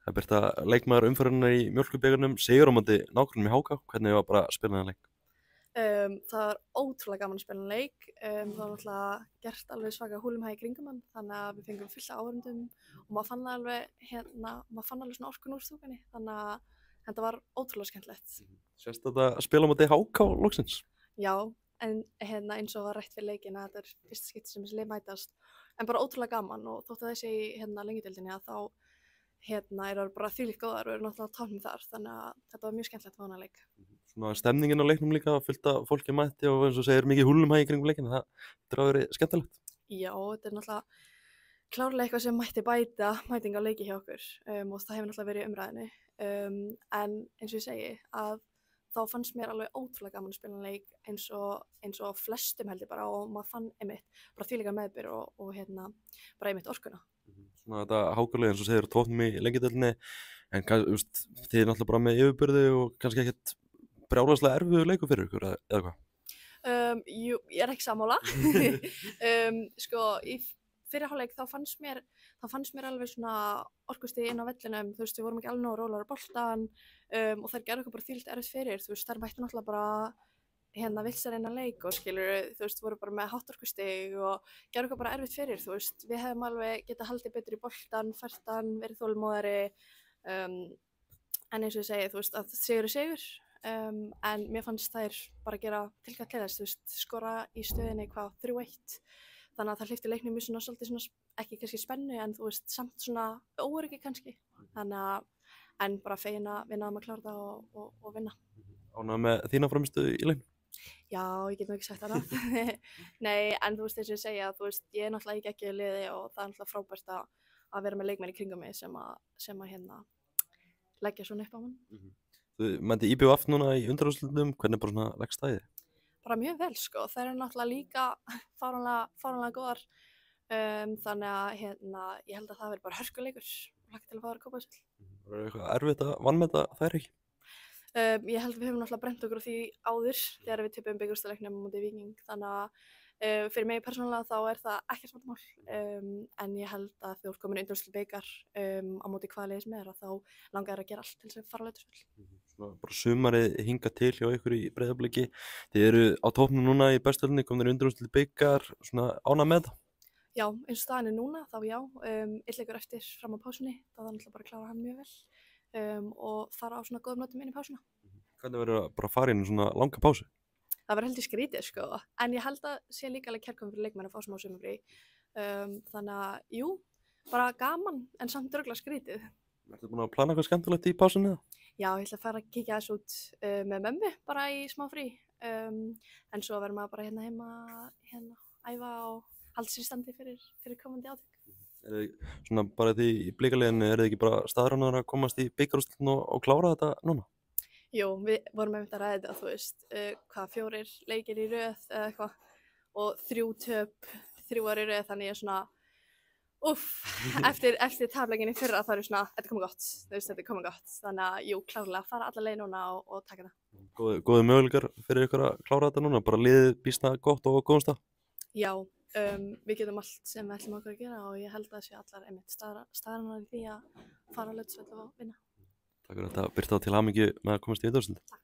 Það er Birta leikmaður umferðarinnar í Mjólkurbikarnum, sigur á móti nágrönnum í HK. Hvernig var bara að spila þennan leik? Það var ótrúlega gaman að spila þennan leik. Það var náttúrulega gert alveg svaka húlumhæ í kringum hann, þannig að við fengum fullt af áhorfendum og maður fann alveg svona orkun úr stúkunni, þannig að þetta var ótrúlega skemmtilegt. Sést þetta að spila á móti HK loksins? Já, en eins og var rætt fyrir leikinn að þetta er fyrsta skipti sem þessi lið mætast, en bara ótrúlega gaman og þótt að þessi í lengjudeildinni að þá eru bara þvílíkt góðar og eru náttúrulega á toppnum þar, þannig að þetta var mjög skemmtilegt að vana leik. Svona stemningin á leiknum líka, fullt af fólki mætti og eins og segir mikið húllumhæ í kringum leikinn, það er verið skemmtilegt. Já, þetta er náttúrulega klárlega eitthvað sem mætti bæta mæting á leiki hjá okkur og það hefur náttúrulega verið í umræðinni. En eins og ég segi að þá fannst mér alveg ótrúlega gaman að spila leik eins og flestum heldur bara og maður fann einmitt bara þvílíka meðbyr og bara einmitt orkuna. Svona þetta HK-lið eins og segir tóknum í lengjudeildinni, en þið er náttúrulega bara með yfirbyrði og kannski ekkert brjálæðislega erfiður leikur fyrir ykkur eða hvað? Jú, ég er ekki sammála. Sko, í fyrri hálfleik þá fannst mér alveg svona orkustig inn á vellinum, þú veist, við vorum ekki alveg nógu rólegir á boltann og þær gerðu okkur bara þvílíkt erfitt fyrir, þú veist, þær mættu náttúrulega bara vill sér innan leik og skilur, þú veist, voru bara með hátt orkustig og gerðu okkur bara erfitt fyrir, þú veist, við hefðum alveg getað haldið betur í boltann, fært verið þolinmóðari, en eins og ég segi, þú veist, að sigur er sigur. En mér fannst þær bara gera tilkall til þess, þú veist, skora í stöðinni 3-1, þannig að það hleypti leiknum í svona svolítið svona, ekki kannski spennu, en þú veist, samt svona óöryggi kannski, þannig að, en bara fegin að við náðum að klára það og vinna. Ánægð með þína frammistöðu í leiknum? Já, ég get nú ekki sagt annað. Nei, en þú veist, eins og ég segja, þú veist, ég er náttúrulega í geggjuðu liði og það er náttúrulega frábært að vera með leikmenn í kringum mig sem að leggja svona upp á mann. Þú mætti IBVF núna í undanúrslitum, hvernig bara svona leggst það í þig? Bara mjög vel sko, þær eru náttúrulega líka fáránlega góðar, þannig að ég held að það verði bara hörkuleikur, hlakka til að fá þær að kópa þessu. Var eitthvað erfitt að vanmeta þær ekki? Ég held við höfum náttúrulega brennt okkur á því áður þegar við töpuðum bikarúrslitaleiknum á móti Víking, þannig að fyrir mig persónulega þá er það ekkert vandamál, en ég held að þegar þú ert komin undanúrslit bikar á móti hvaða liðið sem er að þá langar þær að gera allt til þess að fara á Laugardalsvöll. Svona bara sumarið hingað til hjá ykkur í Breiðabliki, þið eru á toppnum núna í bestöldinni, komnir undanúrslit bikar, svona ánægð með það? Já, eins og staðan er núna þá já, einn leikur eftir fram á pásunni, þá er náttúrulega bara að klára hann mjög vel. Og fara á svona góðum notum inn í pásuna. Hvernig verður að bara fara inn í svona langa pásu? Það verður heldur skrítið sko, en ég held að sé líka alveg kærkomið fyrir leikmenn að fá smá sumarfrí. Þannig að, jú, bara gaman en samt örugglega skrítið. Ertu búin að plana eitthvað skemmtilegt í pásunni eða? Já, ég ætla að fara að kíkja þess út með mömmu bara í smá frí. En svo verður maður bara heima æfa og halda sér í standi fyrir komandi átök. Svona bara því í Blikaliðinu, þið ekki bara staðráðnir að komast í bikarúrslitin og klára þetta núna? Jú, við vorum einmitt að ræða þetta, þú veist, 4 leikir í röð eða eitthvað og 3 töp, 3 í röð, þannig ég er svona, eftir tapleikin í fyrra það er svona, þetta er komið gott, þú veist, þetta er komið gott, þannig að jú, klárlega fara alla leið núna og taka það. Góði möguleikar fyrir ykkur að klára þetta núna, bara liðið býsna gott og góðum stað? Já. Við getum allt sem við ætlum okkur að gera og ég held að það sé allar einmitt staðræðnar í því að fara á Laugardalsvöll og vinna. Takk fyrir þetta, Birta, og til hamingju með að komast í undanúrslit.